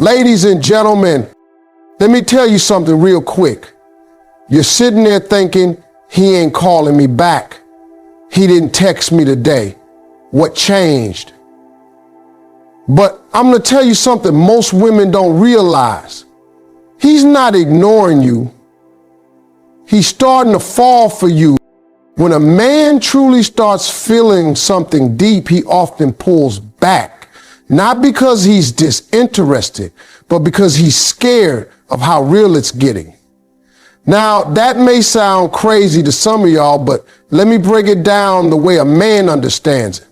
Ladies and gentlemen, let me tell you something real quick. You're sitting there thinking, he ain't calling me back. He didn't text me today. What changed? But I'm going to tell you something most women don't realize. He's not ignoring you. He's starting to fall for you. When a man truly starts feeling something deep, he often pulls back. Not because he's disinterested, but because he's scared of how real it's getting. Now, that may sound crazy to some of y'all, but let me break it down the way a man understands it.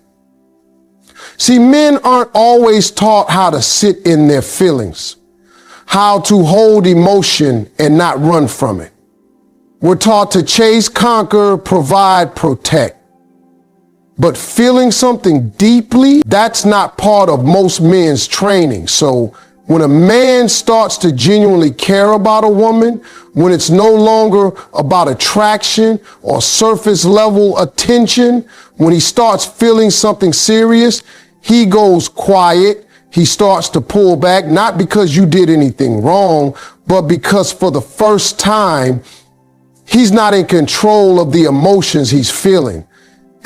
See, men aren't always taught how to sit in their feelings, how to hold emotion and not run from it. We're taught to chase, conquer, provide, protect. But feeling something deeply, that's not part of most men's training. So when a man starts to genuinely care about a woman, when it's no longer about attraction or surface level attention, when he starts feeling something serious, he goes quiet. He starts to pull back, not because you did anything wrong, but because for the first time, he's not in control of the emotions he's feeling.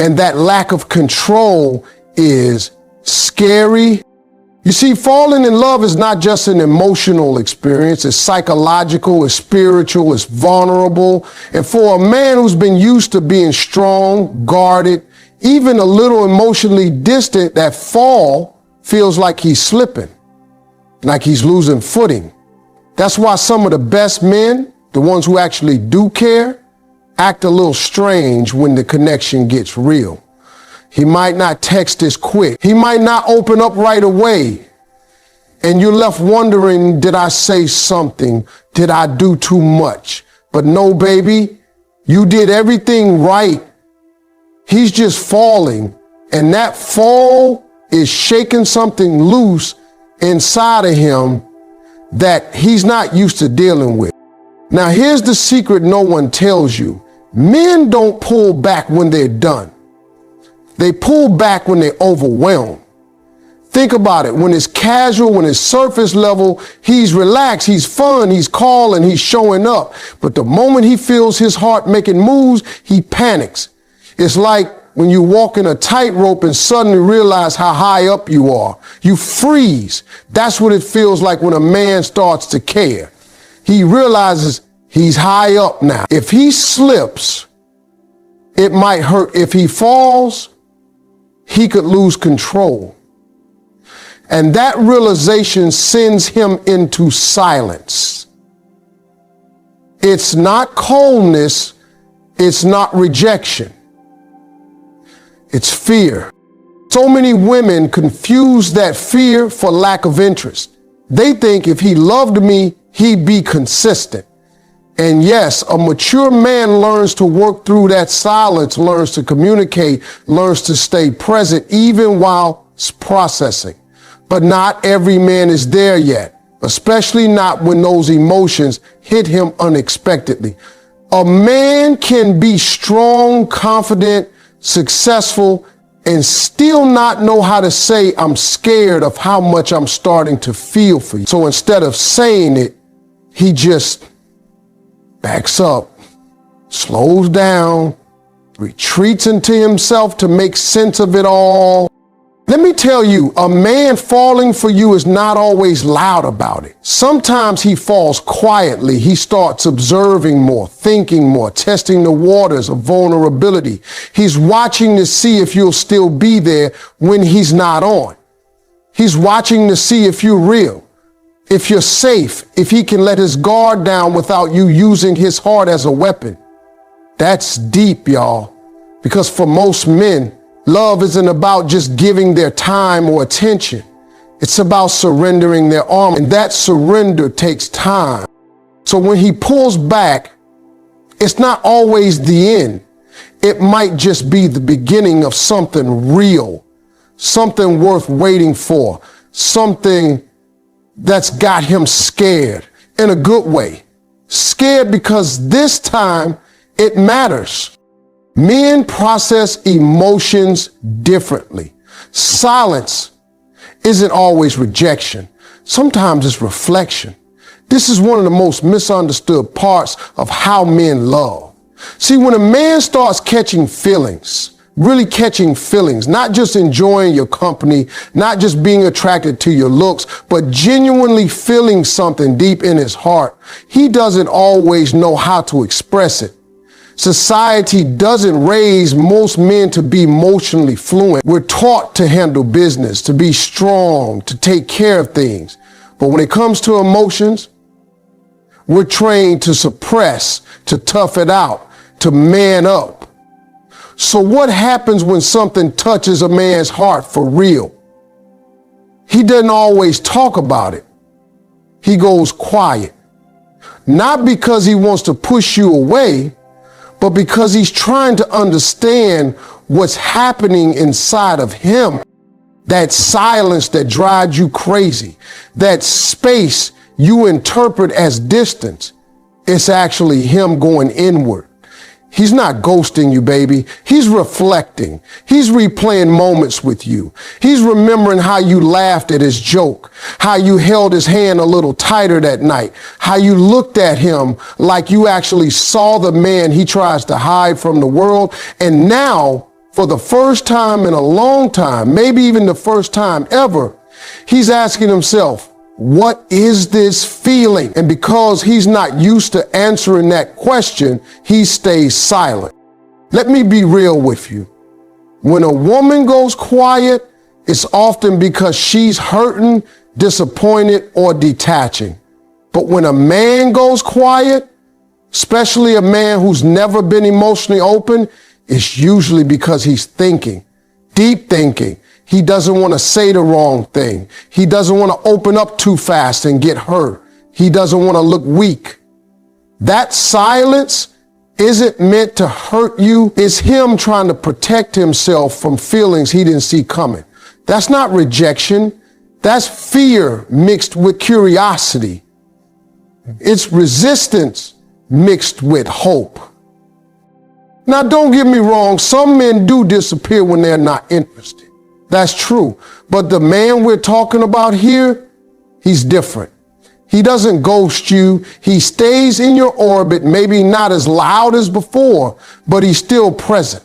And that lack of control is scary. You see, falling in love is not just an emotional experience. It's psychological, it's spiritual, it's vulnerable. And for a man who's been used to being strong, guarded, even a little emotionally distant, that fall feels like he's slipping, like he's losing footing. That's why some of the best men, the ones who actually do care, act a little strange when the connection gets real. He might not text as quick. He might not open up right away. And you're left wondering, did I say something? Did I do too much? But no, baby, you did everything right. He's just falling. And that fall is shaking something loose inside of him that he's not used to dealing with. Now, here's the secret no one tells you. Men don't pull back when they're done. They pull back when they're overwhelmed. Think about it. When it's casual, when it's surface level, he's relaxed, he's fun, he's calling, he's showing up. But the moment he feels his heart making moves, he panics. It's like when you walk in a tightrope and suddenly realize how high up you are. You freeze. That's what it feels like when a man starts to care. He realizes he's high up now. If he slips, it might hurt. If he falls, he could lose control. And that realization sends him into silence. It's not coldness. It's not rejection. It's fear. So many women confuse that fear for lack of interest. They think if he loved me, he'd be consistent. And yes, a mature man learns to work through that silence, learns to communicate, learns to stay present even while processing. But not every man is there yet, especially not when those emotions hit him unexpectedly. A man can be strong, confident, successful, and still not know how to say, I'm scared of how much I'm starting to feel for you. So instead of saying it, he just backs up, slows down, retreats into himself to make sense of it all. Let me tell you, a man falling for you is not always loud about it. Sometimes he falls quietly. He starts observing more, thinking more, testing the waters of vulnerability. He's watching to see if you'll still be there when he's not on. He's watching to see if you're real, if you're safe, if he can let his guard down without you using his heart as a weapon. That's deep, y'all, because for most men, love isn't about just giving their time or attention. It's about surrendering their arm, and that surrender takes time. So when he pulls back, it's not always the end. It might just be the beginning of something real, something worth waiting for, something that's got him scared in a good way. Scared because this time it matters. Men process emotions differently. Silence isn't always rejection. Sometimes it's reflection. This is one of the most misunderstood parts of how men love. See, when a man starts catching feelings, really catching feelings, not just enjoying your company, not just being attracted to your looks, but genuinely feeling something deep in his heart, he doesn't always know how to express it. Society doesn't raise most men to be emotionally fluent. We're taught to handle business, to be strong, to take care of things. But when it comes to emotions, we're trained to suppress, to tough it out, to man up. So what happens when something touches a man's heart for real? He doesn't always talk about it. He goes quiet. Not because he wants to push you away, but because he's trying to understand what's happening inside of him. That silence that drives you crazy, that space you interpret as distance, it's actually him going inward. He's not ghosting you, baby. He's reflecting. He's replaying moments with you. He's remembering how you laughed at his joke, how you held his hand a little tighter that night, how you looked at him like you actually saw the man he tries to hide from the world. And now, for the first time in a long time, maybe even the first time ever, he's asking himself, what is this feeling? And because he's not used to answering that question, he stays silent. Let me be real with you. When a woman goes quiet, it's often because she's hurting, disappointed, or detaching. But when a man goes quiet, especially a man who's never been emotionally open, it's usually because he's thinking, deep thinking. He doesn't want to say the wrong thing. He doesn't want to open up too fast and get hurt. He doesn't want to look weak. That silence isn't meant to hurt you. It's him trying to protect himself from feelings he didn't see coming. That's not rejection. That's fear mixed with curiosity. It's resistance mixed with hope. Now, don't get me wrong. Some men do disappear when they're not interested. That's true. But the man we're talking about here, he's different. He doesn't ghost you. He stays in your orbit, maybe not as loud as before, but he's still present,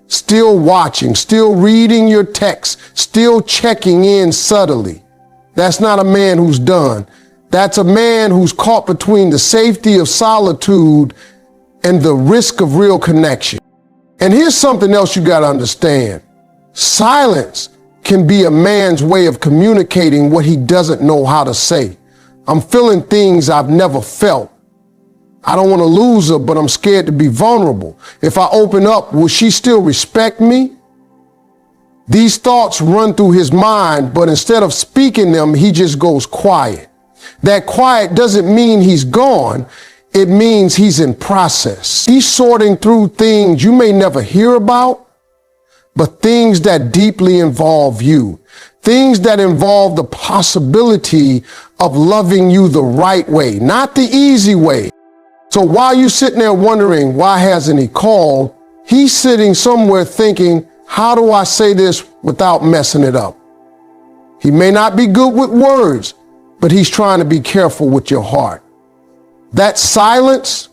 still watching, still reading your texts, still checking in subtly. That's not a man who's done. That's a man who's caught between the safety of solitude and the risk of real connection. And here's something else you got to understand. Silence can be a man's way of communicating what he doesn't know how to say. I'm feeling things I've never felt. I don't want to lose her, but I'm scared to be vulnerable. If I open up, will she still respect me? These thoughts run through his mind, but instead of speaking them, he just goes quiet. That quiet doesn't mean he's gone. It means he's in process. He's sorting through things you may never hear about, but things that deeply involve you, things that involve the possibility of loving you the right way, not the easy way. So while you're sitting there wondering, why hasn't he called? He's sitting somewhere thinking, how do I say this without messing it up? He may not be good with words, but he's trying to be careful with your heart. That silence,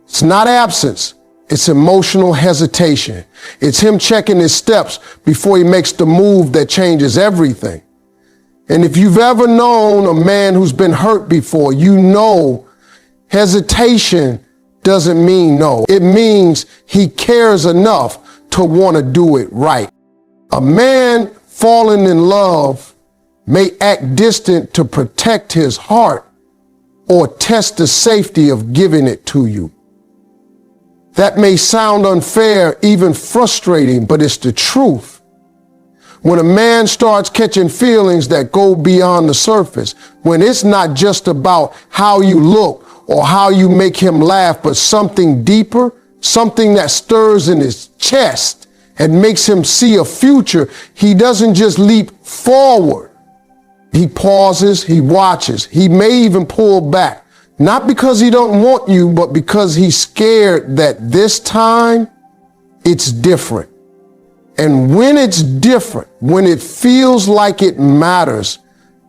it's not absence. It's emotional hesitation. It's him checking his steps before he makes the move that changes everything. And if you've ever known a man who's been hurt before, you know hesitation doesn't mean no. It means he cares enough to want to do it right. A man falling in love may act distant to protect his heart or test the safety of giving it to you. That may sound unfair, even frustrating, but it's the truth. When a man starts catching feelings that go beyond the surface, when it's not just about how you look or how you make him laugh, but something deeper, something that stirs in his chest and makes him see a future, he doesn't just leap forward. He pauses, he watches, he may even pull back. Not because he don't want you, but because he's scared that this time it's different. And when it's different, when it feels like it matters,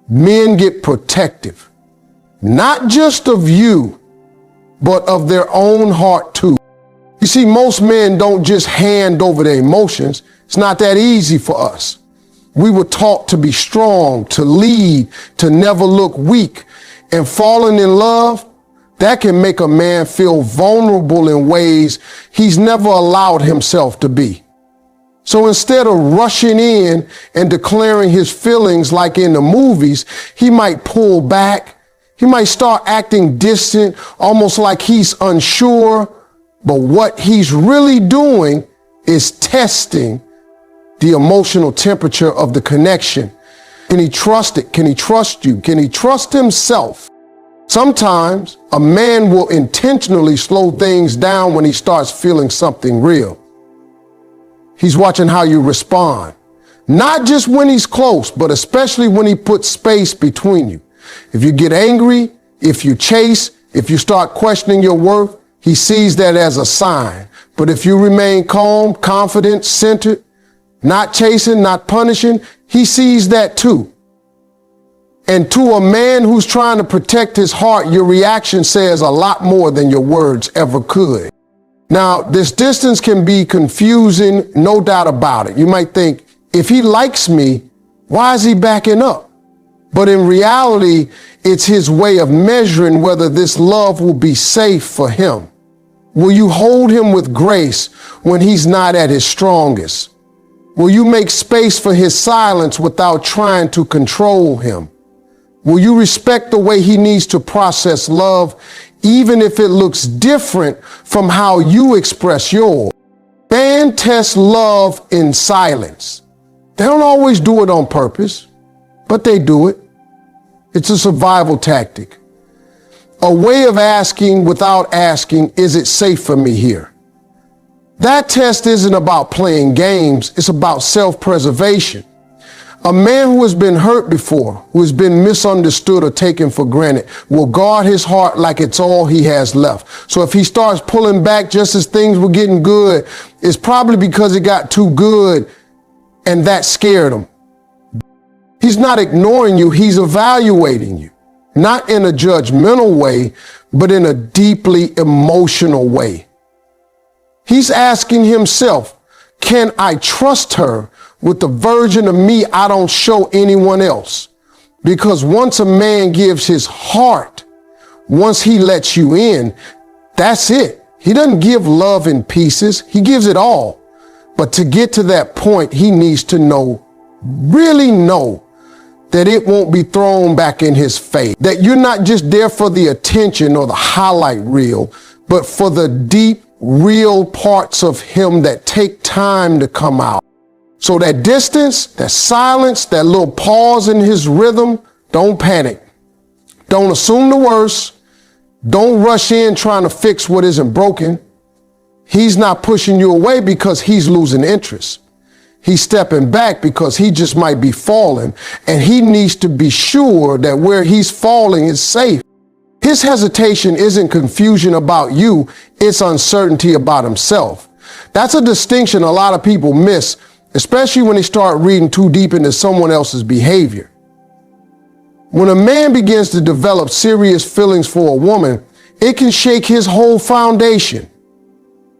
Men get protective, not just of you, but of their own heart too. You see, most men don't just hand over their emotions. It's not that easy for us. We were taught to be strong, to lead, to never look weak. And falling in love, that can make a man feel vulnerable in ways he's never allowed himself to be. So instead of rushing in and declaring his feelings like in the movies, he might pull back. He might start acting distant, almost like he's unsure. But what he's really doing is testing the emotional temperature of the connection. Can he trust it? Can he trust you? Can he trust himself? Sometimes a man will intentionally slow things down when he starts feeling something real. He's watching how you respond, not just when he's close, but especially when he puts space between you. If you get angry, if you chase, if you start questioning your worth, he sees that as a sign. But if you remain calm, confident, centered, not chasing, not punishing, he sees that too. And to a man who's trying to protect his heart, your reaction says a lot more than your words ever could. Now, this distance can be confusing, no doubt about it. You might think, if he likes me, why is he backing up? But in reality, it's his way of measuring whether this love will be safe for him. Will you hold him with grace when he's not at his strongest? Will you make space for his silence without trying to control him? Will you respect the way he needs to process love, even if it looks different from how you express yours? Man tests love in silence. They don't always do it on purpose, but they do it. It's a survival tactic. A way of asking without asking, is it safe for me here? That test isn't about playing games. It's about self-preservation. A man who has been hurt before, who has been misunderstood or taken for granted, will guard his heart like it's all he has left. So if he starts pulling back just as things were getting good, it's probably because it got too good and that scared him. He's not ignoring you, he's evaluating you. Not in a judgmental way, but in a deeply emotional way. He's asking himself, can I trust her with the version of me I don't show anyone else? Because once a man gives his heart, once he lets you in, that's it. He doesn't give love in pieces. He gives it all. But to get to that point, he needs to know, really know, that it won't be thrown back in his face. That you're not just there for the attention or the highlight reel, but for the deep, real parts of him that take time to come out. So that distance, that silence, that little pause in his rhythm, don't panic. Don't assume the worst. Don't rush in trying to fix what isn't broken. He's not pushing you away because he's losing interest. He's stepping back because he just might be falling, and he needs to be sure that where he's falling is safe. His hesitation isn't confusion about you, it's uncertainty about himself. That's a distinction a lot of people miss, especially when they start reading too deep into someone else's behavior. When a man begins to develop serious feelings for a woman, it can shake his whole foundation.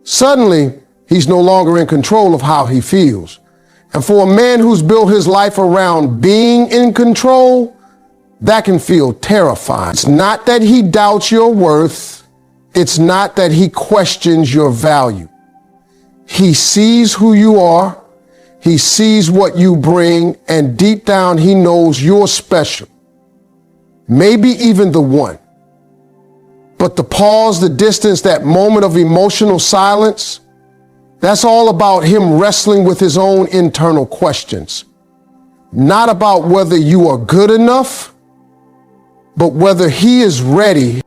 Suddenly, he's no longer in control of how he feels. And for a man who's built his life around being in control, that can feel terrifying. It's not that he doubts your worth. It's not that he questions your value. He sees who you are. He sees what you bring. And deep down, he knows you're special. Maybe even the one. But the pause, the distance, that moment of emotional silence, that's all about him wrestling with his own internal questions. Not about whether you are good enough, but whether he is ready.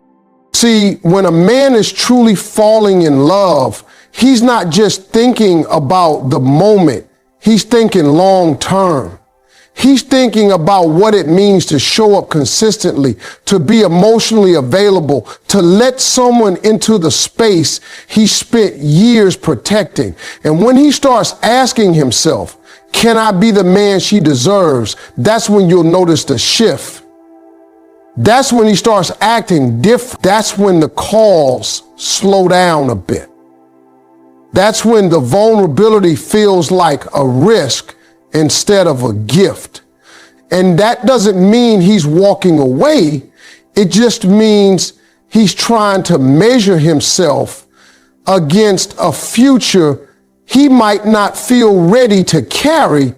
See, when a man is truly falling in love, he's not just thinking about the moment. He's thinking long term. He's thinking about what it means to show up consistently, to be emotionally available, to let someone into the space he spent years protecting. And when he starts asking himself, Can I be the man she deserves? That's when you'll notice the shift. That's when he starts acting different. That's when the calls slow down a bit. That's when the vulnerability feels like a risk instead of a gift. And that doesn't mean he's walking away. It just means he's trying to measure himself against a future he might not feel ready to carry.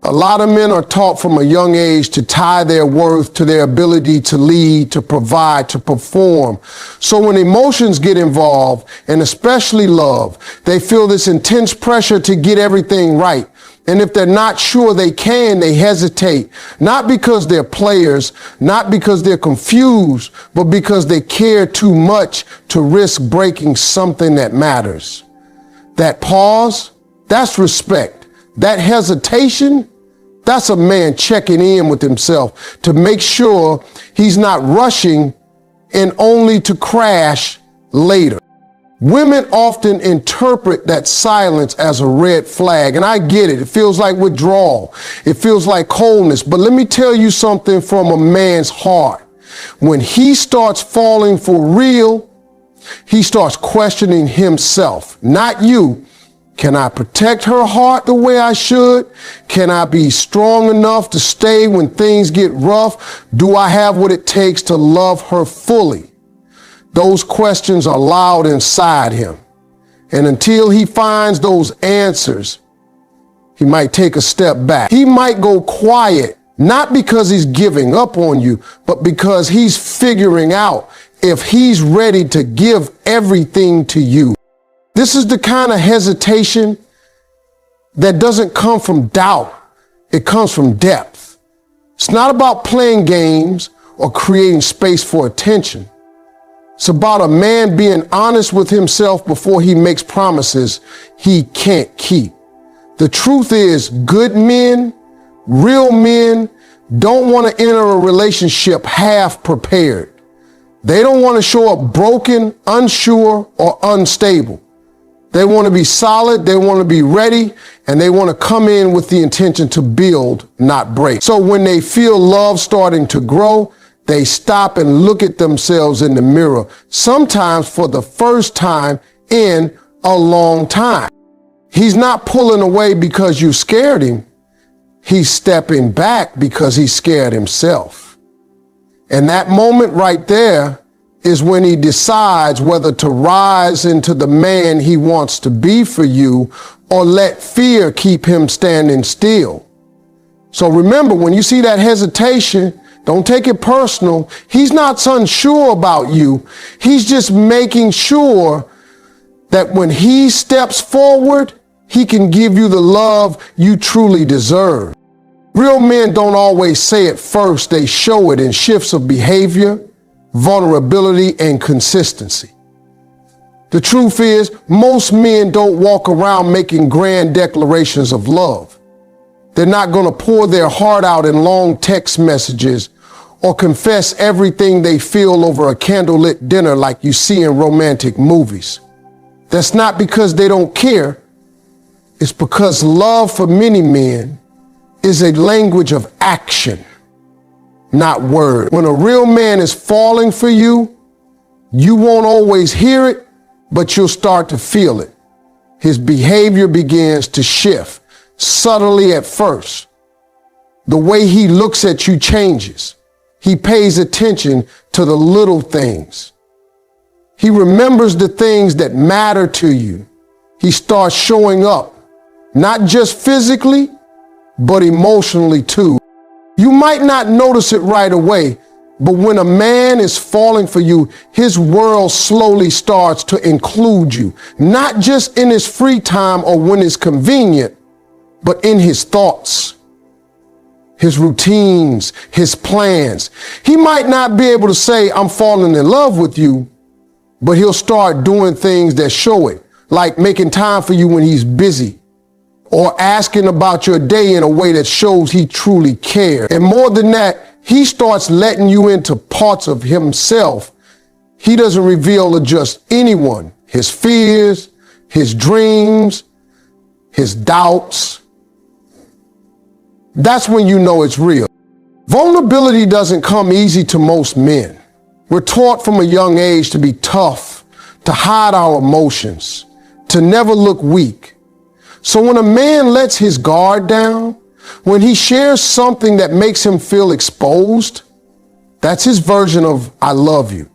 A lot of men are taught from a young age to tie their worth to their ability to lead, to provide, to perform. So when emotions get involved, and especially love, they feel this intense pressure to get everything right. And if they're not sure they can, they hesitate, not because they're players, not because they're confused, but because they care too much to risk breaking something that matters. That pause, that's respect. That hesitation, that's a man checking in with himself to make sure he's not rushing and only to crash later. Women often interpret that silence as a red flag, and I get it. It feels like withdrawal. It feels like coldness. But let me tell you something from a man's heart. When he starts falling for real, he starts questioning himself, not you. Can I protect her heart the way I should? Can I be strong enough to stay when things get rough? Do I have what it takes to love her fully? Those questions are loud inside him. And until he finds those answers, he might take a step back. He might go quiet, not because he's giving up on you, but because he's figuring out if he's ready to give everything to you. This is the kind of hesitation that doesn't come from doubt. It comes from depth. It's not about playing games or creating space for attention. It's about a man being honest with himself before he makes promises he can't keep. The truth is, good men, real men, don't want to enter a relationship half prepared. They don't want to show up broken, unsure, or unstable. They want to be solid, they want to be ready, and they want to come in with the intention to build, not break. So when they feel love starting to grow, they stop and look at themselves in the mirror, sometimes for the first time in a long time. He's not pulling away because you scared him. He's stepping back because he scared himself. And that moment right there is when he decides whether to rise into the man he wants to be for you or let fear keep him standing still. So remember, when you see that hesitation, don't take it personal. He's not unsure about you. He's just making sure that when he steps forward, he can give you the love you truly deserve. Real men don't always say it first. They show it in shifts of behavior, vulnerability, and consistency. The truth is, most men don't walk around making grand declarations of love. They're not going to pour their heart out in long text messages or confess everything they feel over a candlelit dinner like you see in romantic movies. That's not because they don't care. It's because love for many men is a language of action, not word. When a real man is falling for you, you won't always hear it, but you'll start to feel it. His behavior begins to shift, subtly at first. The way he looks at you changes. He pays attention to the little things. He remembers the things that matter to you. He starts showing up, not just physically, but emotionally too. You might not notice it right away, but when a man is falling for you, his world slowly starts to include you, not just in his free time or when it's convenient, but in his thoughts, his routines, his plans. He might not be able to say, I'm falling in love with you, but he'll start doing things that show it, like making time for you when he's busy, or asking about your day in a way that shows he truly cares. And more than that, he starts letting you into parts of himself he doesn't reveal to just anyone. His fears, his dreams, his doubts, That's when you know it's real. Vulnerability doesn't come easy to most men. We're taught from a young age to be tough, to hide our emotions, to never look weak. So when a man lets his guard down, when he shares something that makes him feel exposed, that's his version of "I love you."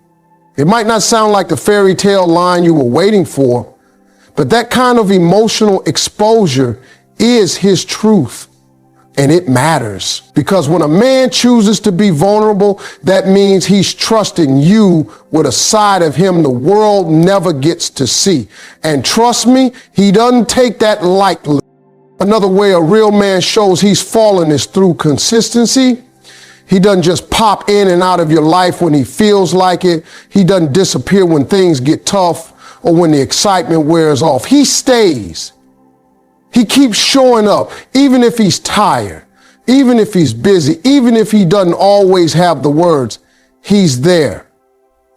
It might not sound like the fairy tale line you were waiting for, but that kind of emotional exposure is his truth. And it matters, because when a man chooses to be vulnerable, that means he's trusting you with a side of him the world never gets to see. And trust me, he doesn't take that lightly. Another way a real man shows he's fallen is through consistency. He doesn't just pop in and out of your life when he feels like it. He doesn't disappear when things get tough or when the excitement wears off. He stays. He keeps showing up, even if he's tired, even if he's busy, even if he doesn't always have the words. He's there.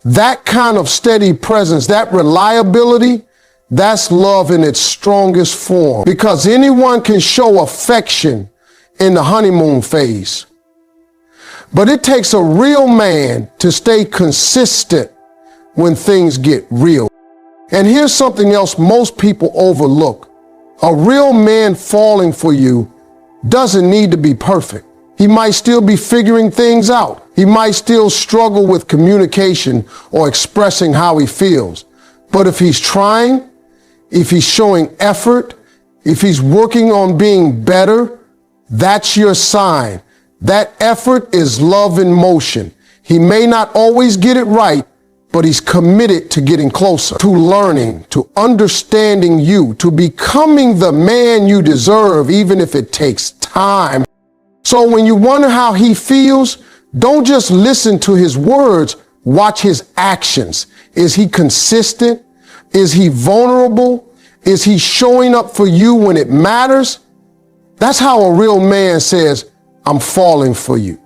That kind of steady presence, that reliability, that's love in its strongest form, because anyone can show affection in the honeymoon phase. But it takes a real man to stay consistent when things get real. And here's something else most people overlook. A real man falling for you doesn't need to be perfect. He might still be figuring things out. He might still struggle with communication or expressing how he feels. But if he's trying, if he's showing effort, if he's working on being better, that's your sign. That effort is love in motion. He may not always get it right, but he's committed to getting closer, to learning, to understanding you, to becoming the man you deserve, even if it takes time. So when you wonder how he feels, don't just listen to his words, watch his actions. Is he consistent? Is he vulnerable? Is he showing up for you when it matters? That's how a real man says, "I'm falling for you."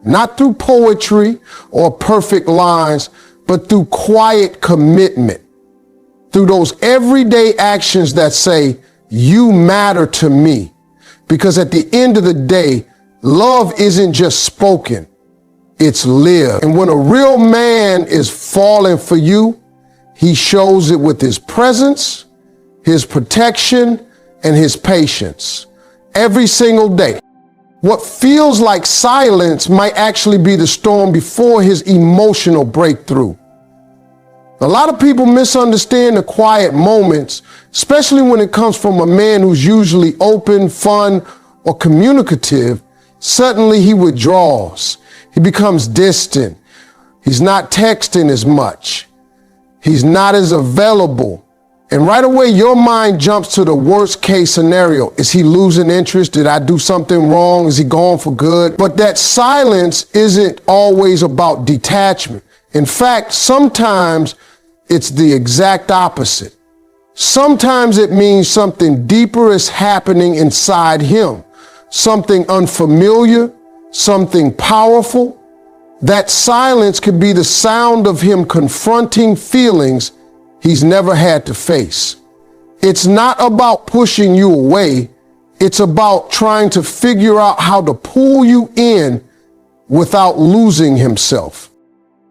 Not through poetry or perfect lines, but through quiet commitment, through those everyday actions that say, "You matter to me." Because at the end of the day, love isn't just spoken, it's lived. And when a real man is falling for you, he shows it with his presence, his protection, and his patience every single day. What feels like silence might actually be the storm before his emotional breakthrough. A lot of people misunderstand the quiet moments, especially when it comes from a man who's usually open, fun, or communicative. Suddenly he withdraws. He becomes distant. He's not texting as much. He's not as available. And right away, your mind jumps to the worst case scenario. Is he losing interest? Did I do something wrong? Is he gone for good? But that silence isn't always about detachment. In fact, sometimes it's the exact opposite. Sometimes it means something deeper is happening inside him, something unfamiliar, something powerful. That silence could be the sound of him confronting feelings he's never had to face. It's not about pushing you away. It's about trying to figure out how to pull you in without losing himself.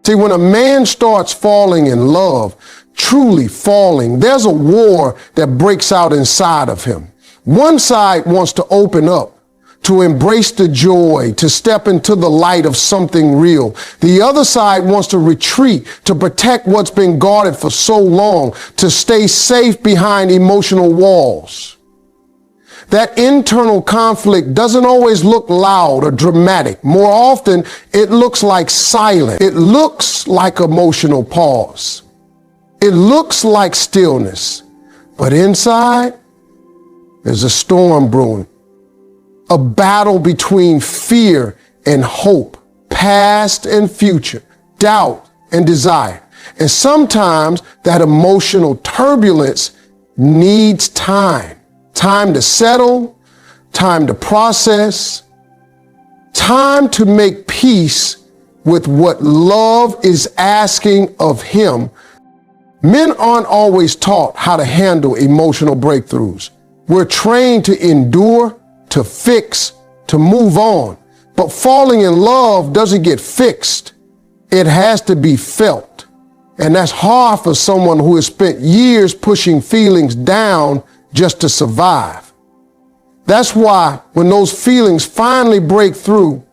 See, when a man starts falling in love, truly falling, there's a war that breaks out inside of him. One side wants to open up, to embrace the joy, to step into the light of something real. The other side wants to retreat, to protect what's been guarded for so long, to stay safe behind emotional walls. That internal conflict doesn't always look loud or dramatic. More often, it looks like silence. It looks like emotional pause. It looks like stillness. But inside, there's a storm brewing. A battle between fear and hope, past and future, doubt and desire. And sometimes that emotional turbulence needs time. Time to settle, time to process, time to make peace with what love is asking of him. Men aren't always taught how to handle emotional breakthroughs. We're trained to endure, to fix, to move on. But falling in love doesn't get fixed. It has to be felt. And that's hard for someone who has spent years pushing feelings down just to survive. That's why when those feelings finally break through,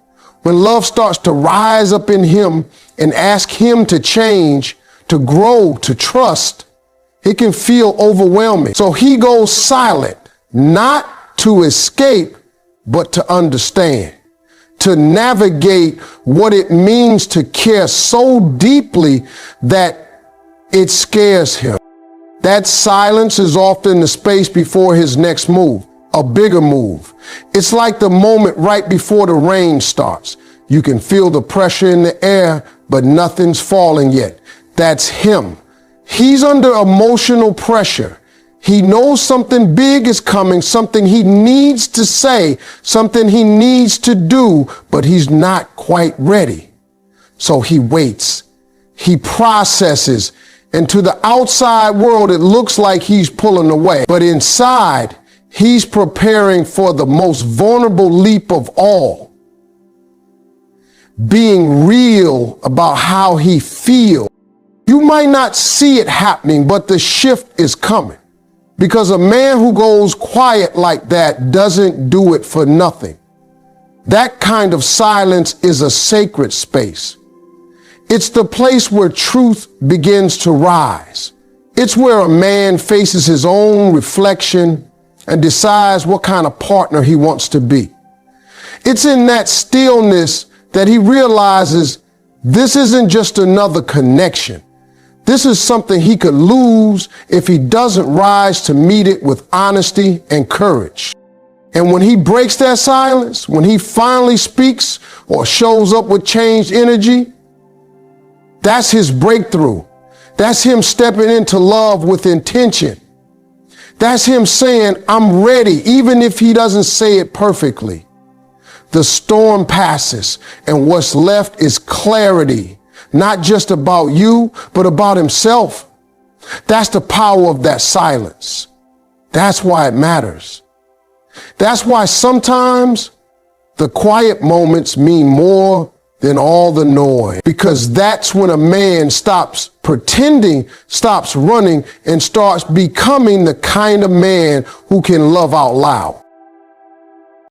when love starts to rise up in him and ask him to change, to grow, to trust, it can feel overwhelming. So he goes silent, not to escape, but to understand, to navigate what it means to care so deeply that it scares him. That silence is often the space before his next move, a bigger move. It's like the moment right before the rain starts. You can feel the pressure in the air, but nothing's falling yet. That's him. He's under emotional pressure. He knows something big is coming, something he needs to say, something he needs to do, but he's not quite ready. So he waits. He processes. And to the outside world, it looks like he's pulling away. But inside, he's preparing for the most vulnerable leap of all. Being real about how he feels. You might not see it happening, but the shift is coming. Because a man who goes quiet like that doesn't do it for nothing. That kind of silence is a sacred space. It's the place where truth begins to rise. It's where a man faces his own reflection and decides what kind of partner he wants to be. It's in that stillness that he realizes this isn't just another connection. This is something he could lose if he doesn't rise to meet it with honesty and courage. And when he breaks that silence, when he finally speaks or shows up with changed energy, that's his breakthrough. That's him stepping into love with intention. That's him saying, I'm ready, even if he doesn't say it perfectly. The storm passes, and what's left is clarity. Not just about you, but about himself. That's the power of that silence. That's why it matters. That's why sometimes the quiet moments mean more than all the noise. Because that's when a man stops pretending, stops running, and starts becoming the kind of man who can love out loud.